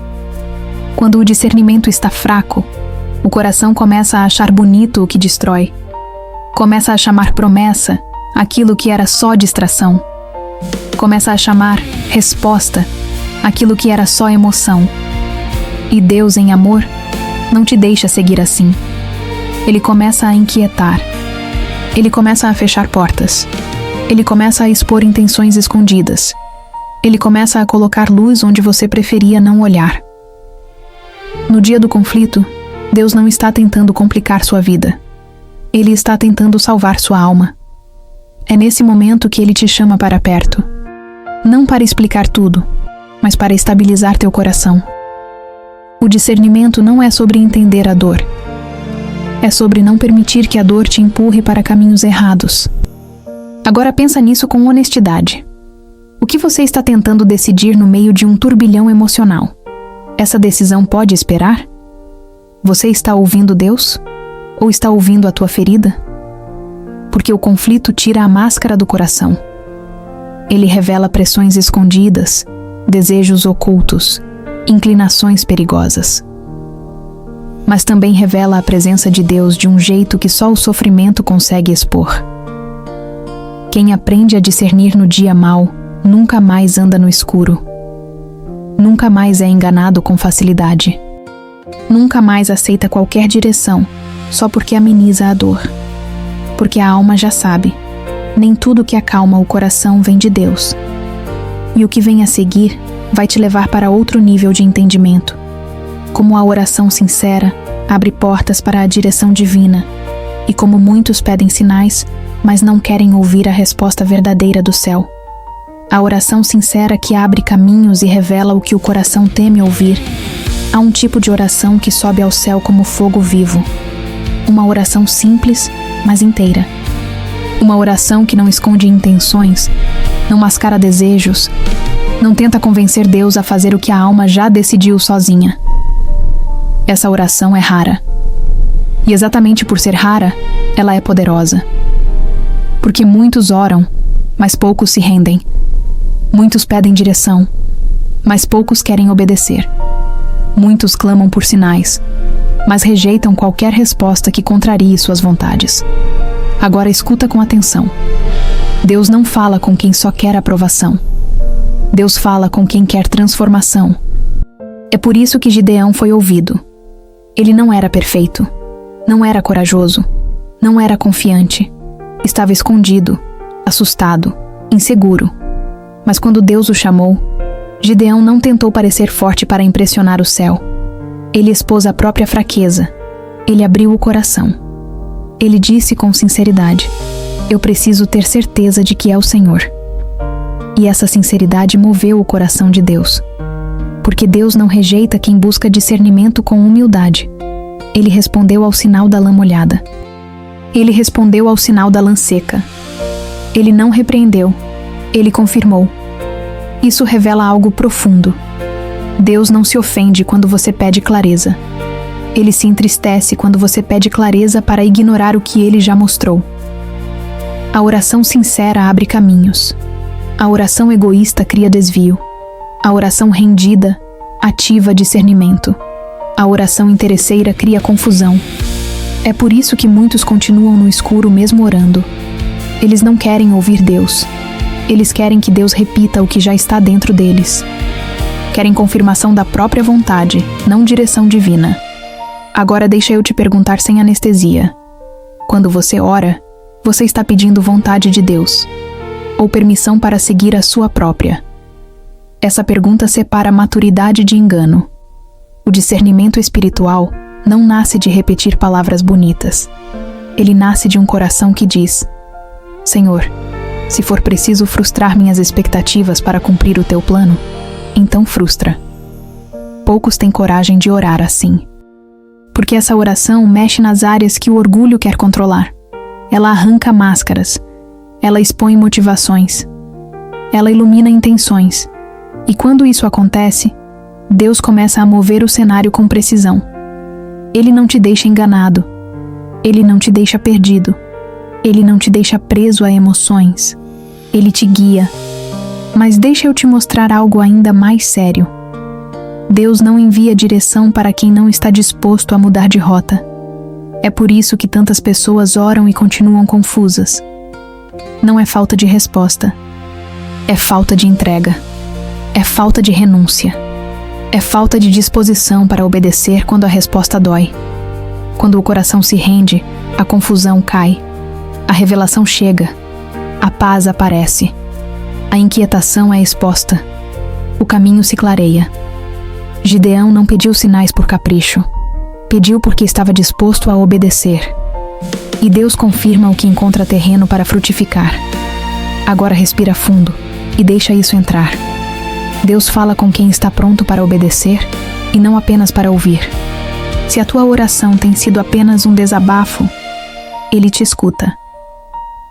Quando o discernimento está fraco, o coração começa a achar bonito o que destrói. Começa a chamar promessa aquilo que era só distração. Começa a chamar resposta aquilo que era só emoção. E Deus, em amor, não te deixa seguir assim. Ele começa a inquietar. Ele começa a fechar portas. Ele começa a expor intenções escondidas. Ele começa a colocar luz onde você preferia não olhar. No dia do conflito, Deus não está tentando complicar sua vida. Ele está tentando salvar sua alma. É nesse momento que Ele te chama para perto. Não para explicar tudo, mas para estabilizar teu coração. O discernimento não é sobre entender a dor. É sobre não permitir que a dor te empurre para caminhos errados. Agora pensa nisso com honestidade. O que você está tentando decidir no meio de um turbilhão emocional? Essa decisão pode esperar? Você está ouvindo Deus? Ou está ouvindo a tua ferida? Porque o conflito tira a máscara do coração. Ele revela pressões escondidas, desejos ocultos, inclinações perigosas. Mas também revela a presença de Deus de um jeito que só o sofrimento consegue expor. Quem aprende a discernir no dia mau, nunca mais anda no escuro. Nunca mais é enganado com facilidade. Nunca mais aceita qualquer direção, só porque ameniza a dor. Porque a alma já sabe, nem tudo que acalma o coração vem de Deus. E o que vem a seguir vai te levar para outro nível de entendimento. Como a oração sincera abre portas para a direção divina, e como muitos pedem sinais, mas não querem ouvir a resposta verdadeira do céu. A oração sincera que abre caminhos e revela o que o coração teme ouvir. Há um tipo de oração que sobe ao céu como fogo vivo. Uma oração simples, mas inteira. Uma oração que não esconde intenções, não mascara desejos, não tenta convencer Deus a fazer o que a alma já decidiu sozinha. Essa oração é rara. E exatamente por ser rara, ela é poderosa. Porque muitos oram, mas poucos se rendem. Muitos pedem direção, mas poucos querem obedecer. Muitos clamam por sinais, mas rejeitam qualquer resposta que contrarie suas vontades. Agora escuta com atenção. Deus não fala com quem só quer aprovação. Deus fala com quem quer transformação. É por isso que Gideão foi ouvido. Ele não era perfeito, não era corajoso, não era confiante. Estava escondido, assustado, inseguro. Mas quando Deus o chamou, Gideão não tentou parecer forte para impressionar o céu. Ele expôs a própria fraqueza. Ele abriu o coração. Ele disse com sinceridade: eu preciso ter certeza de que é o Senhor. E essa sinceridade moveu o coração de Deus. Porque Deus não rejeita quem busca discernimento com humildade. Ele respondeu ao sinal da lã molhada. Ele respondeu ao sinal da lã seca. Ele não repreendeu. Ele confirmou. Isso revela algo profundo. Deus não se ofende quando você pede clareza. Ele se entristece quando você pede clareza para ignorar o que Ele já mostrou. A oração sincera abre caminhos. A oração egoísta cria desvio. A oração rendida ativa discernimento. A oração interesseira cria confusão. É por isso que muitos continuam no escuro mesmo orando. Eles não querem ouvir Deus. Eles querem que Deus repita o que já está dentro deles. Querem confirmação da própria vontade, não direção divina. Agora deixa eu te perguntar sem anestesia. Quando você ora, Você está pedindo vontade de Deus ou permissão para seguir a sua própria? Essa pergunta separa maturidade de engano. O discernimento espiritual não nasce de repetir palavras bonitas. Ele nasce de um coração que diz: Senhor, se for preciso frustrar minhas expectativas para cumprir o teu plano, então frustra. Poucos têm coragem de orar assim. Porque essa oração mexe nas áreas que o orgulho quer controlar. Ela arranca máscaras. Ela expõe motivações. Ela ilumina intenções. E quando isso acontece, Deus começa a mover o cenário com precisão. Ele não te deixa enganado. Ele não te deixa perdido. Ele não te deixa preso a emoções. Ele te guia. Mas deixa eu te mostrar algo ainda mais sério. Deus não envia direção para quem não está disposto a mudar de rota. É por isso que tantas pessoas oram e continuam confusas. Não é falta de resposta. É falta de entrega. É falta de renúncia. É falta de disposição para obedecer quando a resposta dói. Quando o coração se rende, a confusão cai. A revelação chega. A paz aparece. A inquietação é exposta. O caminho se clareia. Gideão não pediu sinais por capricho. Pediu porque estava disposto a obedecer. E Deus confirma o que encontra terreno para frutificar. Agora respira fundo e deixa isso entrar. Deus fala com quem está pronto para obedecer e não apenas para ouvir. Se a tua oração tem sido apenas um desabafo, Ele te escuta.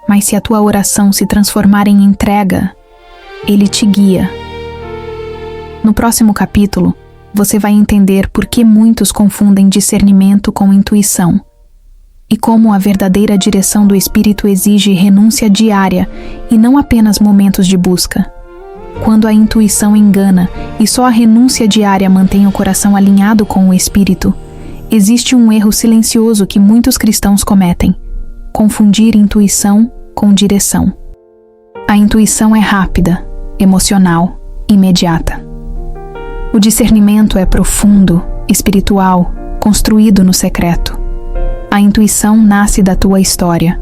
Mas se a tua oração se transformar em entrega, Ele te guia. No próximo capítulo, você vai entender por que muitos confundem discernimento com intuição e como a verdadeira direção do Espírito exige renúncia diária e não apenas momentos de busca. Quando a intuição engana e só a renúncia diária mantém o coração alinhado com o Espírito, existe um erro silencioso que muitos cristãos cometem: confundir intuição com direção. A intuição é rápida, emocional, imediata. O discernimento é profundo, espiritual, construído no secreto. A intuição nasce da tua história.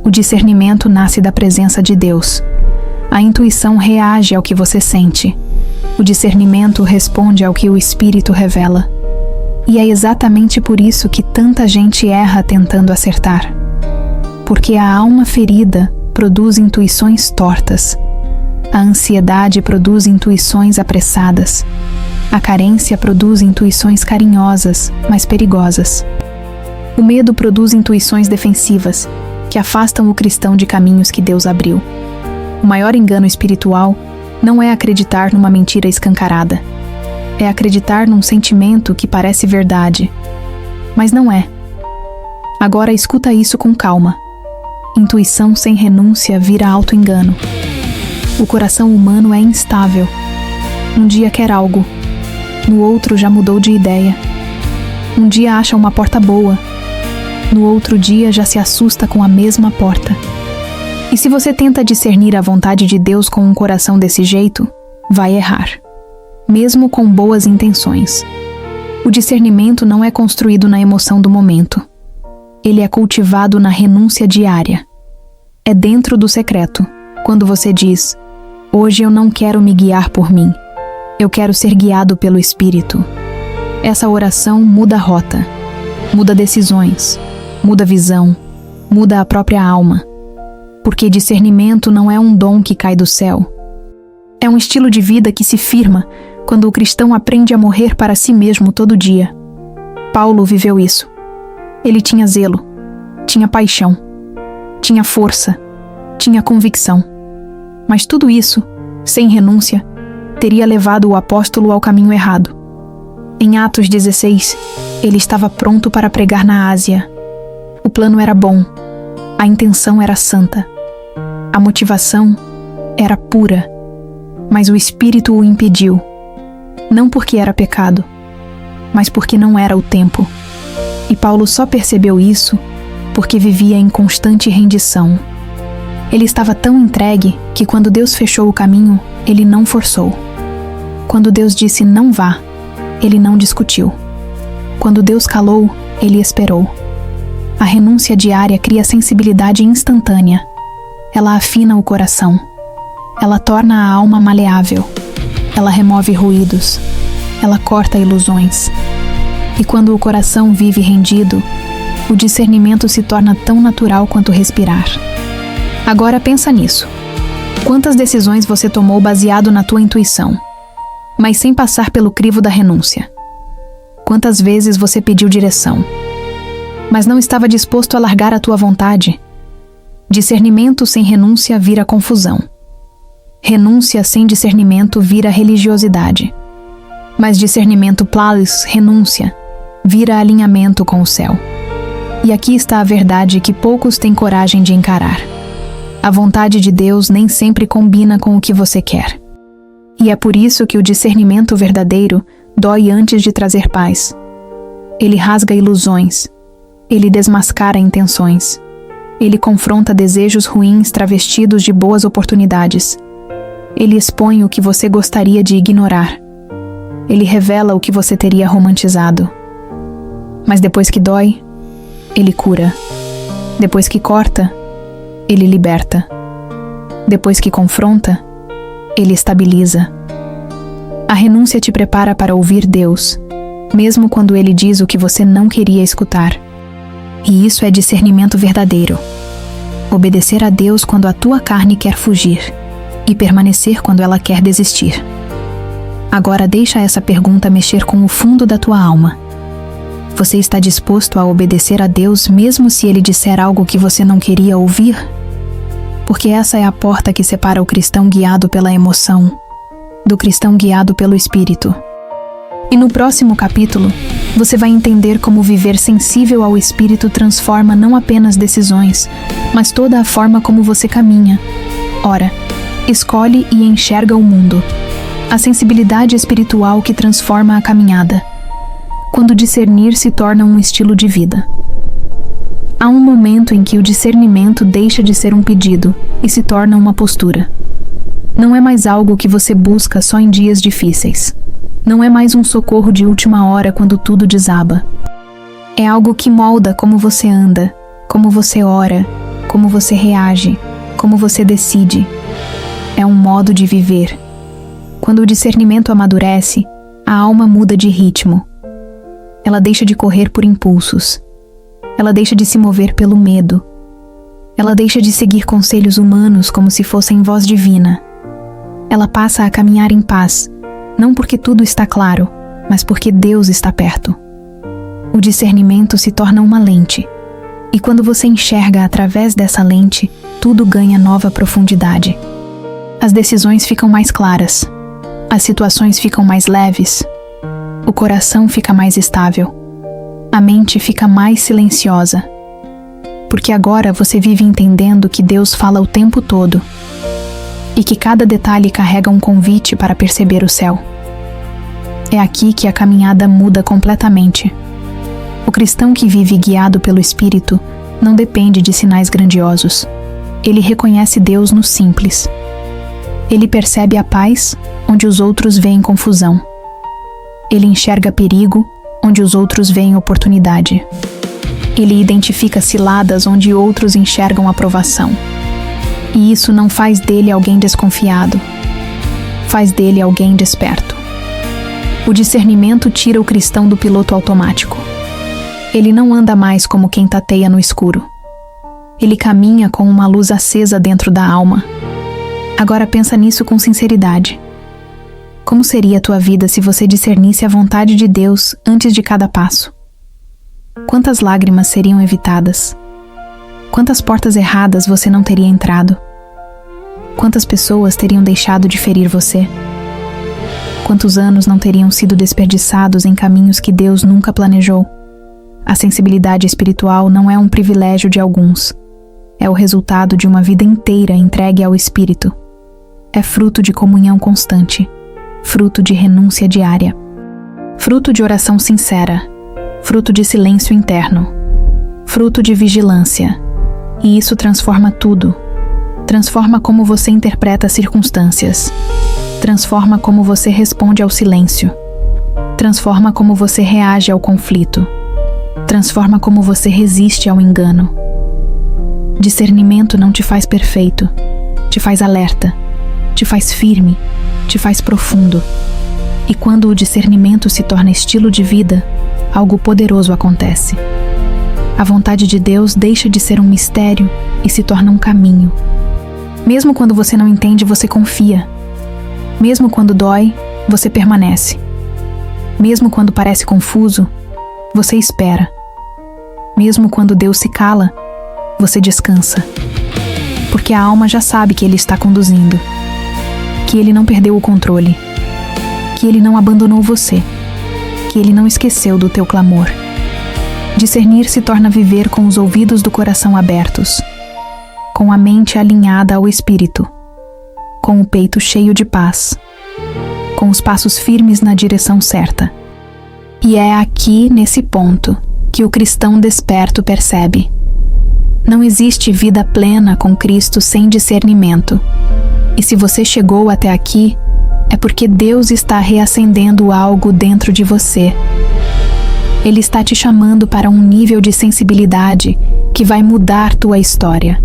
O discernimento nasce da presença de Deus. A intuição reage ao que você sente. O discernimento responde ao que o Espírito revela. E é exatamente por isso que tanta gente erra tentando acertar. Porque a alma ferida produz intuições tortas. A ansiedade produz intuições apressadas. A carência produz intuições carinhosas, mas perigosas. O medo produz intuições defensivas, que afastam o cristão de caminhos que Deus abriu. O maior engano espiritual não é acreditar numa mentira escancarada. É acreditar num sentimento que parece verdade, mas não é. Agora escuta isso com calma. Intuição sem renúncia vira auto-engano. O coração humano é instável. Um dia quer algo, no outro já mudou de ideia. Um dia acha uma porta boa, no outro dia já se assusta com a mesma porta. E se você tenta discernir a vontade de Deus com um coração desse jeito, vai errar, mesmo com boas intenções. O discernimento não é construído na emoção do momento. Ele é cultivado na renúncia diária. É dentro do secreto, quando você diz: hoje eu não quero me guiar por mim. Eu quero ser guiado pelo Espírito. Essa oração muda a rota, muda decisões, muda visão, muda a própria alma. Porque discernimento não é um dom que cai do céu. É um estilo de vida que se firma quando o cristão aprende a morrer para si mesmo todo dia. Paulo viveu isso. Ele tinha zelo, tinha paixão, tinha força, tinha convicção. Mas tudo isso, sem renúncia, teria levado o apóstolo ao caminho errado. Em Atos 16, ele estava pronto para pregar na Ásia. O plano era bom, a intenção era santa, a motivação era pura, mas o Espírito o impediu, não porque era pecado, mas porque não era o tempo. E Paulo só percebeu isso porque vivia em constante rendição. Ele estava tão entregue que quando Deus fechou o caminho, ele não forçou. Quando Deus disse não vá, ele não discutiu. Quando Deus calou, ele esperou. A renúncia diária cria sensibilidade instantânea. Ela afina o coração. Ela torna a alma maleável. Ela remove ruídos. Ela corta ilusões. E quando o coração vive rendido, o discernimento se torna tão natural quanto respirar. Agora pensa nisso. Quantas decisões você tomou baseado na tua intuição, mas sem passar pelo crivo da renúncia? Quantas vezes você pediu direção, mas não estava disposto a largar a tua vontade? Discernimento sem renúncia vira confusão. Renúncia sem discernimento vira religiosidade. Mas discernimento plus renúncia vira alinhamento com o céu. E aqui está a verdade que poucos têm coragem de encarar. A vontade de Deus nem sempre combina com o que você quer. E é por isso que o discernimento verdadeiro dói antes de trazer paz. Ele rasga ilusões. Ele desmascara intenções. Ele confronta desejos ruins travestidos de boas oportunidades. Ele expõe o que você gostaria de ignorar. Ele revela o que você teria romantizado. Mas depois que dói, ele cura. Depois que corta, ele liberta. Depois que confronta, ele estabiliza. A renúncia te prepara para ouvir Deus, mesmo quando ele diz o que você não queria escutar. E isso é discernimento verdadeiro. Obedecer a Deus quando a tua carne quer fugir e permanecer quando ela quer desistir. Agora deixa essa pergunta mexer com o fundo da tua alma. Você está disposto a obedecer a Deus mesmo se Ele disser algo que você não queria ouvir? Porque essa é a porta que separa o cristão guiado pela emoção do cristão guiado pelo Espírito. E no próximo capítulo, você vai entender como viver sensível ao Espírito transforma não apenas decisões, mas toda a forma como você caminha, ora, escolhe e enxerga o mundo. A sensibilidade espiritual que transforma a caminhada, quando discernir se torna um estilo de vida. Há um momento em que o discernimento deixa de ser um pedido e se torna uma postura. Não é mais algo que você busca só em dias difíceis. Não é mais um socorro de última hora quando tudo desaba. É algo que molda como você anda, como você ora, como você reage, como você decide. É um modo de viver. Quando o discernimento amadurece, a alma muda de ritmo. Ela deixa de correr por impulsos. Ela deixa de se mover pelo medo. Ela deixa de seguir conselhos humanos como se fossem voz divina. Ela passa a caminhar em paz, não porque tudo está claro, mas porque Deus está perto. O discernimento se torna uma lente, e quando você enxerga através dessa lente, tudo ganha nova profundidade. As decisões ficam mais claras, as situações ficam mais leves, o coração fica mais estável, a mente fica mais silenciosa, porque agora você vive entendendo que Deus fala o tempo todo, e que cada detalhe carrega um convite para perceber o céu. É aqui que a caminhada muda completamente. O cristão que vive guiado pelo Espírito não depende de sinais grandiosos. Ele reconhece Deus no simples. Ele percebe a paz onde os outros veem confusão. Ele enxerga perigo onde os outros veem oportunidade. Ele identifica ciladas onde outros enxergam aprovação. E isso não faz dele alguém desconfiado. Faz dele alguém desperto. O discernimento tira o cristão do piloto automático. Ele não anda mais como quem tateia no escuro. Ele caminha com uma luz acesa dentro da alma. Agora pensa nisso com sinceridade. Como seria a tua vida se você discernisse a vontade de Deus antes de cada passo? Quantas lágrimas seriam evitadas? Quantas portas erradas você não teria entrado? Quantas pessoas teriam deixado de ferir você? Quantos anos não teriam sido desperdiçados em caminhos que Deus nunca planejou? A sensibilidade espiritual não é um privilégio de alguns. É o resultado de uma vida inteira entregue ao Espírito. É fruto de comunhão constante, fruto de renúncia diária, fruto de oração sincera, fruto de silêncio interno, fruto de vigilância. E isso transforma tudo. Transforma como você interpreta as circunstâncias. Transforma como você responde ao silêncio. Transforma como você reage ao conflito. transforma como você resiste ao engano. Discernimento não te faz perfeito, te faz alerta, te faz firme, te faz profundo. E quando o discernimento se torna estilo de vida, algo poderoso acontece. A vontade de Deus deixa de ser um mistério e se torna um caminho. Mesmo quando você não entende, você confia. Mesmo quando dói, você permanece. Mesmo quando parece confuso, você espera. Mesmo quando Deus se cala, você descansa. Porque a alma já sabe que Ele está conduzindo, que Ele não perdeu o controle, que Ele não abandonou você, que Ele não esqueceu do teu clamor. Discernir se torna viver com os ouvidos do coração abertos, com a mente alinhada ao Espírito, com o peito cheio de paz, com os passos firmes na direção certa. E é aqui, nesse ponto, que o cristão desperto percebe: não existe vida plena com Cristo sem discernimento. E se você chegou até aqui, é porque Deus está reacendendo algo dentro de você. Ele está te chamando para um nível de sensibilidade que vai mudar tua história.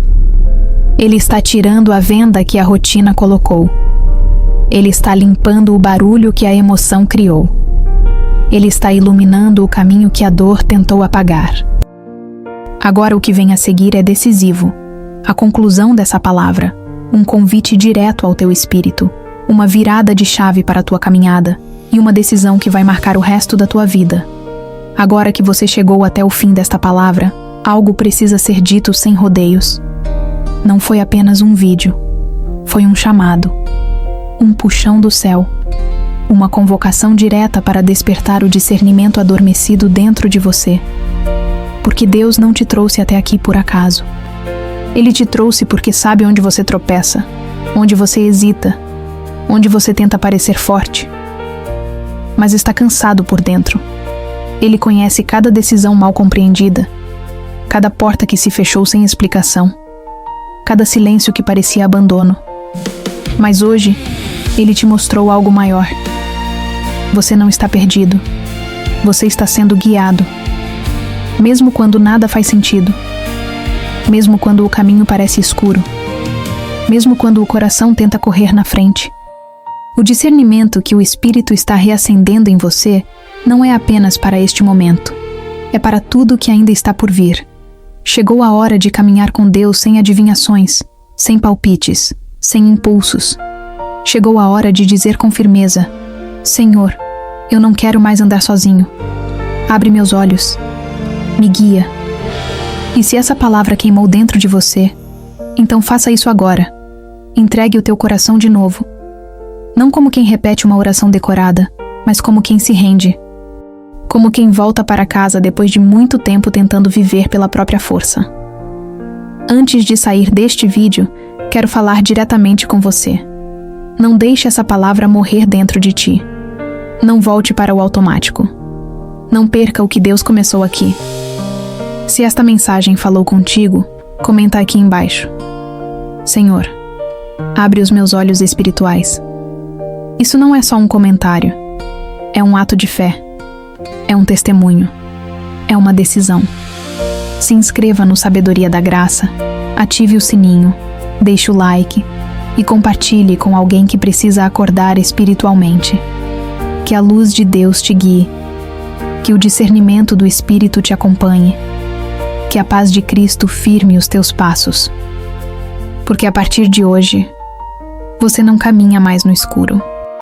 Ele está tirando a venda que a rotina colocou. Ele está limpando o barulho que a emoção criou. Ele está iluminando o caminho que a dor tentou apagar. Agora o que vem a seguir é decisivo. A conclusão dessa palavra, um convite direto ao teu espírito, uma virada de chave para a tua caminhada e uma decisão que vai marcar o resto da tua vida. Agora que você chegou até o fim desta palavra, algo precisa ser dito sem rodeios. Não foi apenas um vídeo, foi um chamado, um puxão do céu, uma convocação direta para despertar o discernimento adormecido dentro de você. Porque Deus não te trouxe até aqui por acaso. Ele te trouxe porque sabe onde você tropeça, onde você hesita, onde você tenta parecer forte, mas está cansado por dentro. Ele conhece cada decisão mal compreendida, cada porta que se fechou sem explicação, cada silêncio que parecia abandono. Mas hoje, Ele te mostrou algo maior. Você não está perdido. Você está sendo guiado. Mesmo quando nada faz sentido. Mesmo quando o caminho parece escuro. Mesmo quando o coração tenta correr na frente. O discernimento que o Espírito está reacendendo em você não é apenas para este momento. É para tudo que ainda está por vir. Chegou a hora de caminhar com Deus sem adivinhações, sem palpites, sem impulsos. Chegou a hora de dizer com firmeza: Senhor, eu não quero mais andar sozinho. Abre meus olhos. Me guia. E se essa palavra queimou dentro de você, então faça isso agora. Entregue o teu coração de novo. Não como quem repete uma oração decorada, mas como quem se rende. Como quem volta para casa depois de muito tempo tentando viver pela própria força. Antes de sair deste vídeo, quero falar diretamente com você. Não deixe essa palavra morrer dentro de ti. Não volte para o automático. Não perca o que Deus começou aqui. Se esta mensagem falou contigo, comenta aqui embaixo. Senhor, abre os meus olhos espirituais. Isso não é só um comentário. É um ato de fé. É um testemunho. É uma decisão. Se inscreva no Sabedoria da Graça, ative o sininho, deixe o like e compartilhe com alguém que precisa acordar espiritualmente. Que a luz de Deus te guie. Que o discernimento do Espírito te acompanhe. Que a paz de Cristo firme os teus passos. Porque a partir de hoje, você não caminha mais no escuro.